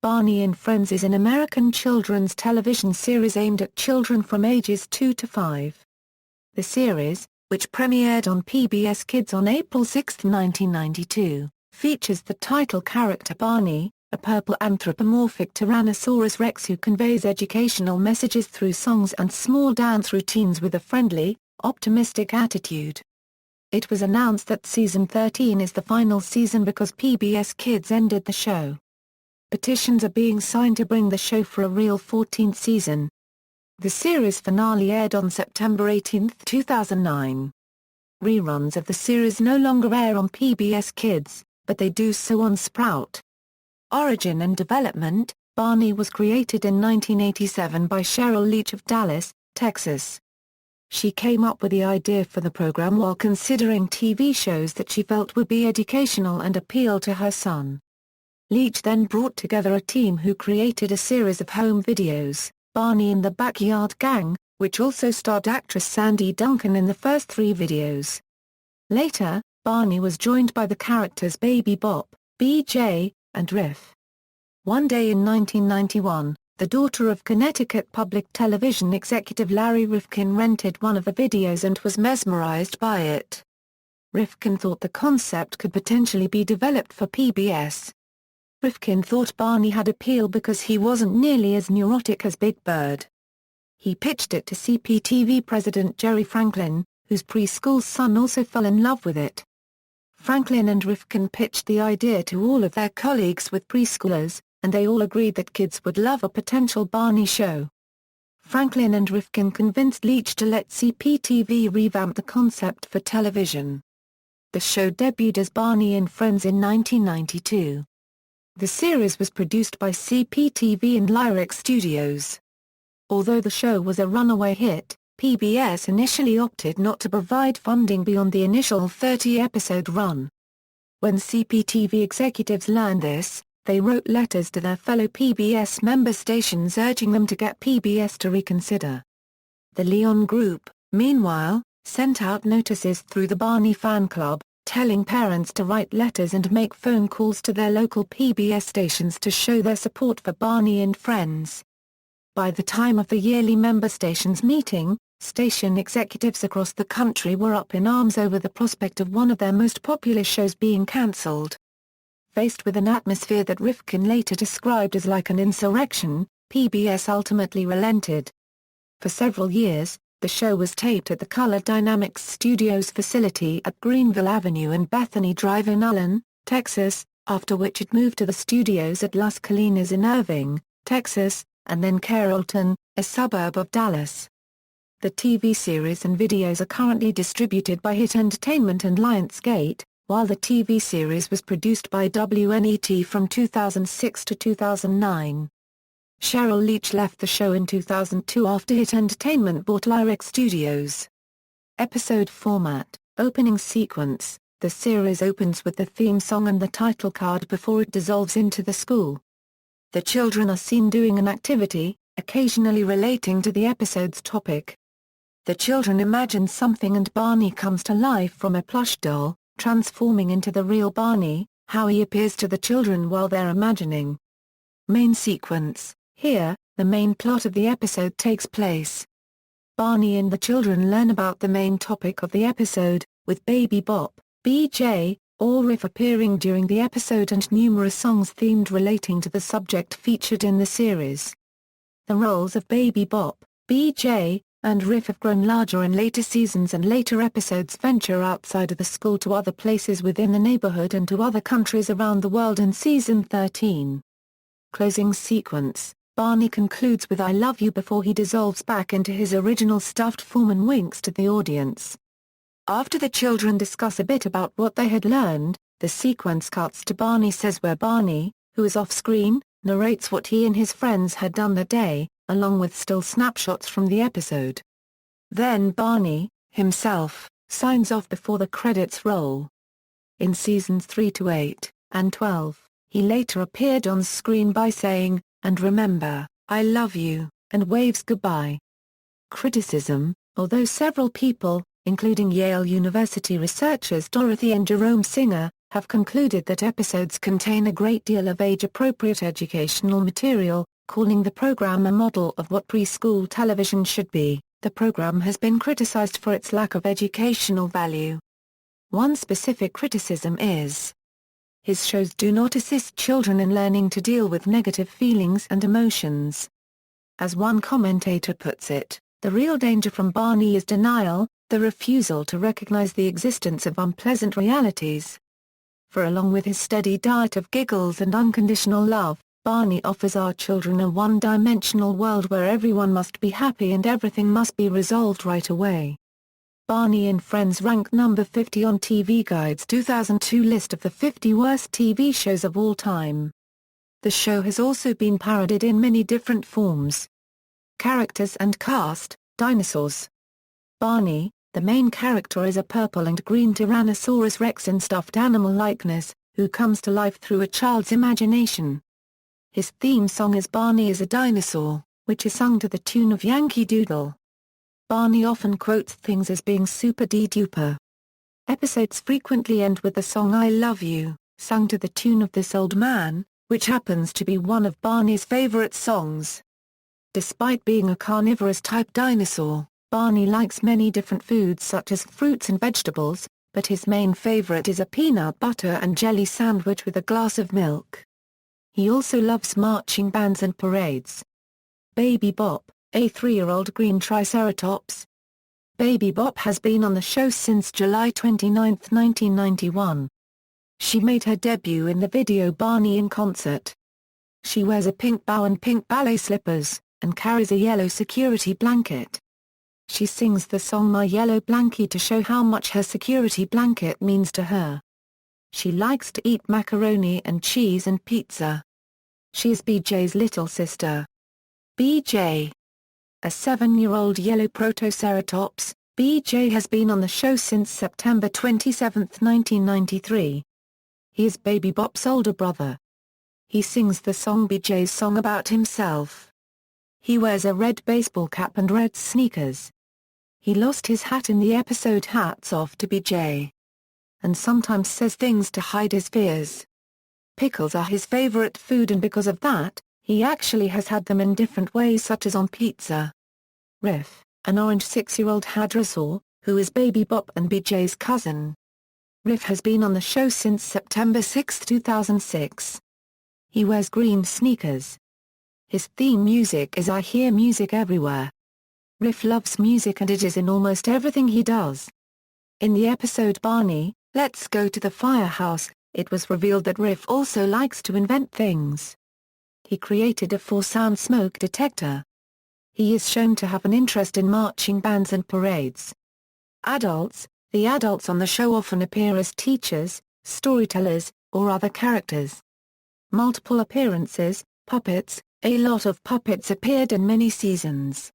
Barney and Friends is an American children's television series aimed at children from ages 2 to 5. The series, which premiered on PBS Kids on April 6, 1992, features the title character Barney, a purple anthropomorphic Tyrannosaurus rex who conveys educational messages through songs and small dance routines with a friendly, optimistic attitude. It was announced that Season 13 is the final season because PBS Kids ended the show. Petitions are being signed to bring the show for a real 14th season. The series finale aired on September 18, 2009. Reruns of the series no longer air on PBS Kids, but they do so on Sprout. Origin and development: Barney was created in 1987 by Cheryl Leach of Dallas, Texas. She came up with the idea for the program while considering TV shows that she felt would be educational and appeal to her son. Leach then brought together a team who created a series of home videos, Barney and the Backyard Gang, which also starred actress Sandy Duncan in the first 3 videos. Later, Barney was joined by the characters Baby Bop, BJ, and Riff. One day in 1991, the daughter of Connecticut Public Television executive Larry Rifkin rented one of the videos and was mesmerized by it. Rifkin thought the concept could potentially be developed for PBS. Rifkin thought Barney had appeal because he wasn't nearly as neurotic as Big Bird. He pitched it to CPTV president Jerry Franklin, whose preschool son also fell in love with it. Franklin and Rifkin pitched the idea to all of their colleagues with preschoolers, and they all agreed that kids would love a potential Barney show. Franklin and Rifkin convinced Leach to let CPTV revamp the concept for television. The show debuted as Barney and Friends in 1992. The series was produced by CPTV and Lyric Studios. Although the show was a runaway hit, PBS initially opted not to provide funding beyond the initial 30-episode run. When CPTV executives learned this, they wrote letters to their fellow PBS member stations urging them to get PBS to reconsider. The Leon Group, meanwhile, sent out notices through the Barney fan club, telling parents to write letters and make phone calls to their local PBS stations to show their support for Barney and Friends. By the time of the yearly member stations meeting, station executives across the country were up in arms over the prospect of one of their most popular shows being cancelled. Faced with an atmosphere that Rifkin later described as like an insurrection, PBS ultimately relented. For several years, the show was taped at the Color Dynamics Studios facility at Greenville Avenue and Bethany Drive in Allen, Texas, after which it moved to the studios at Las Colinas in Irving, Texas, and then Carrollton, a suburb of Dallas. The TV series and videos are currently distributed by Hit Entertainment and Lionsgate, while the TV series was produced by WNET from 2006 to 2009. Cheryl Leach left the show in 2002 after Hit Entertainment bought Lyric Studios. Episode format: Opening sequence: the series opens with the theme song and the title card before it dissolves into the school. The children are seen doing an activity, occasionally relating to the episode's topic. The children imagine something and Barney comes to life from a plush doll, transforming into the real Barney, how he appears to the children while they're imagining. Main sequence: here, the main plot of the episode takes place. Barney and the children learn about the main topic of the episode, with Baby Bop, BJ, or Riff appearing during the episode and numerous songs themed relating to the subject featured in the series. The roles of Baby Bop, BJ, and Riff have grown larger in later seasons and later episodes venture outside of the school to other places within the neighborhood and to other countries around the world in Season 13. Closing sequence: Barney concludes with "I love you" before he dissolves back into his original stuffed form and winks to the audience. After the children discuss a bit about what they had learned, the sequence cuts to Barney Says, where Barney, who is off-screen, narrates what he and his friends had done that day, along with still snapshots from the episode. Then Barney, himself, signs off before the credits roll. In Seasons 3 to 8, and 12, he later appeared on screen by saying, "And remember, I love you," and waves goodbye. Criticism: although several people, including Yale University researchers Dorothy and Jerome Singer, have concluded that episodes contain a great deal of age-appropriate educational material, calling the program a model of what preschool television should be. The program has been criticized for its lack of educational value. One specific criticism is his shows do not assist children in learning to deal with negative feelings and emotions. As one commentator puts it, the real danger from Barney is denial, the refusal to recognize the existence of unpleasant realities. For along with his steady diet of giggles and unconditional love, Barney offers our children a one-dimensional world where everyone must be happy and everything must be resolved right away. Barney and Friends ranked number 50 on TV Guide's 2002 list of the 50 worst TV shows of all time. The show has also been parodied in many different forms. Characters and cast: Dinosaurs. Barney, the main character, is a purple and green Tyrannosaurus Rex in stuffed animal likeness, who comes to life through a child's imagination. His theme song is Barney is a Dinosaur, which is sung to the tune of Yankee Doodle. Barney often quotes things as being super-duper. Episodes frequently end with the song I Love You, sung to the tune of This Old Man, which happens to be one of Barney's favorite songs. Despite being a carnivorous-type dinosaur, Barney likes many different foods such as fruits and vegetables, but his main favorite is a peanut butter and jelly sandwich with a glass of milk. He also loves marching bands and parades. Baby Bop, a 3-year-old green triceratops. Baby Bop has been on the show since July 29, 1991. She made her debut in the video Barney in Concert. She wears a pink bow and pink ballet slippers, and carries a yellow security blanket. She sings the song My Yellow Blankie to show how much her security blanket means to her. She likes to eat macaroni and cheese and pizza. She is BJ's little sister. BJ. A 7-year-old yellow protoceratops, BJ has been on the show since September 27, 1993. He is Baby Bop's older brother. He sings the song BJ's song about himself. He wears a red baseball cap and red sneakers. He lost his hat in the episode Hats Off to BJ. And sometimes says things to hide his fears. Pickles are his favorite food, and because of that, he actually has had them in different ways, such as on pizza. Riff, an orange 6-year-old hadrosaur, who is Baby Bop and BJ's cousin. Riff has been on the show since September 6, 2006. He wears green sneakers. His theme music is I Hear Music Everywhere. Riff loves music and it is in almost everything he does. In the episode Barney, Let's Go to the Firehouse, it was revealed that Riff also likes to invent things. He created a 4-sound smoke detector. He is shown to have an interest in marching bands and parades. Adults: the adults on the show often appear as teachers, storytellers, or other characters. Multiple appearances: puppets. A lot of puppets appeared in many seasons.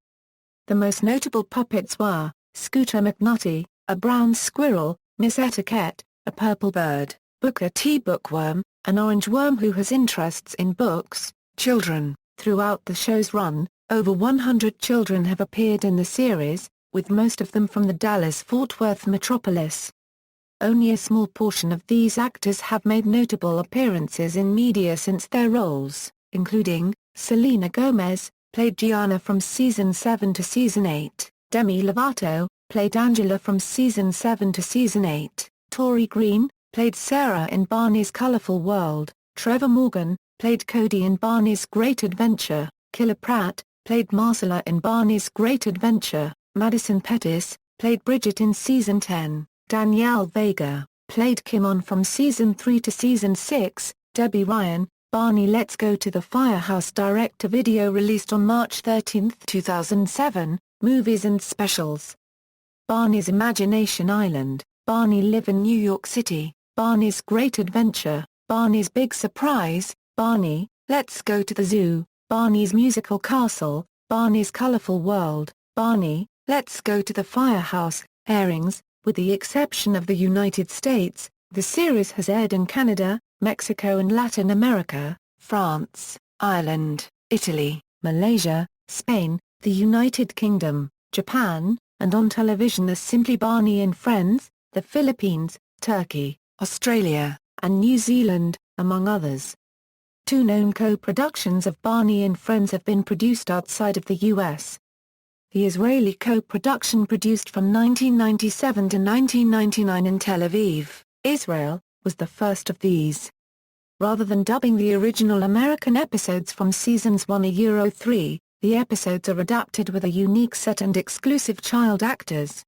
The most notable puppets were Scooter McNutty, a brown squirrel, Miss Etiquette, a purple bird, Booker T. Bookworm, an orange worm who has interests in books, children. Throughout the show's run, over 100 children have appeared in the series, with most of them from the Dallas-Fort Worth metropolis. Only a small portion of these actors have made notable appearances in media since their roles, including Selena Gomez, played Gianna from Season 7 to Season 8, Demi Lovato, played Angela from Season 7 to Season 8, Tori Green, played Sarah in Barney's Colorful World, Trevor Morgan, played Cody in Barney's Great Adventure, Killer Pratt, played Marcella in Barney's Great Adventure, Madison Pettis, played Bridget in Season 10, Danielle Vega, played Kim on from Season 3 to Season 6, Debbie Ryan, Barney Let's Go to the Firehouse direct-to-video released on March 13, 2007, movies and specials. Barney's Imagination Island, Barney Live in New York City, Barney's Great Adventure, Barney's Big Surprise, Barney, Let's Go to the Zoo, Barney's Musical Castle, Barney's Colorful World, Barney, Let's Go to the Firehouse. Airings: with the exception of the United States, the series has aired in Canada, Mexico and Latin America, France, Ireland, Italy, Malaysia, Spain, the United Kingdom, Japan, and on television as simply Barney and Friends, the Philippines, Turkey, Australia, and New Zealand, among others. 2 known co-productions of Barney and Friends have been produced outside of the U.S. The Israeli co-production, produced from 1997 to 1999 in Tel Aviv, Israel, was the first of these. Rather than dubbing the original American episodes from seasons 1-3, the episodes are adapted with a unique set and exclusive child actors.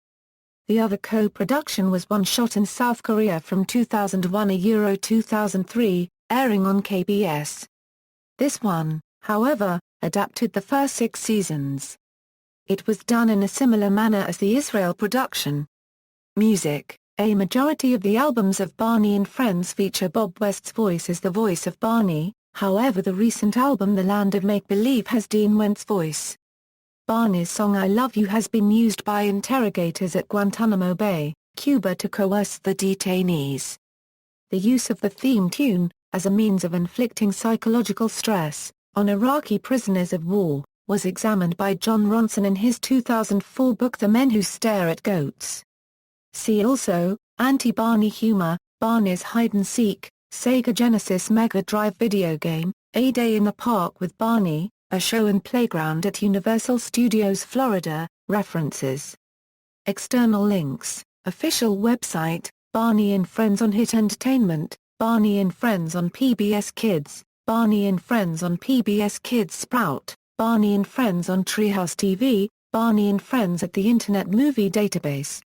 The other co-production was one shot in South Korea from 2001-2003, airing on KBS. This one, however, adapted the first 6 seasons. It was done in a similar manner as the Israel production. Music. A majority of the albums of Barney and Friends feature Bob West's voice as the voice of Barney, however the recent album The Land of Make-Believe has Dean Wendt's voice. Barney's song I Love You has been used by interrogators at Guantanamo Bay, Cuba to coerce the detainees. The use of the theme tune, as a means of inflicting psychological stress on Iraqi prisoners of war, was examined by John Ronson in his 2004 book The Men Who Stare at Goats. See also, Anti-Barney Humor, Barney's Hide-and-Seek, Sega Genesis Mega Drive video game, A Day in the Park with Barney, a show and playground at Universal Studios Florida. References. External links. Official website, Barney and Friends on Hit Entertainment, Barney and Friends on PBS Kids, Barney and Friends on PBS Kids Sprout, Barney and Friends on Treehouse TV, Barney and Friends at the Internet Movie Database.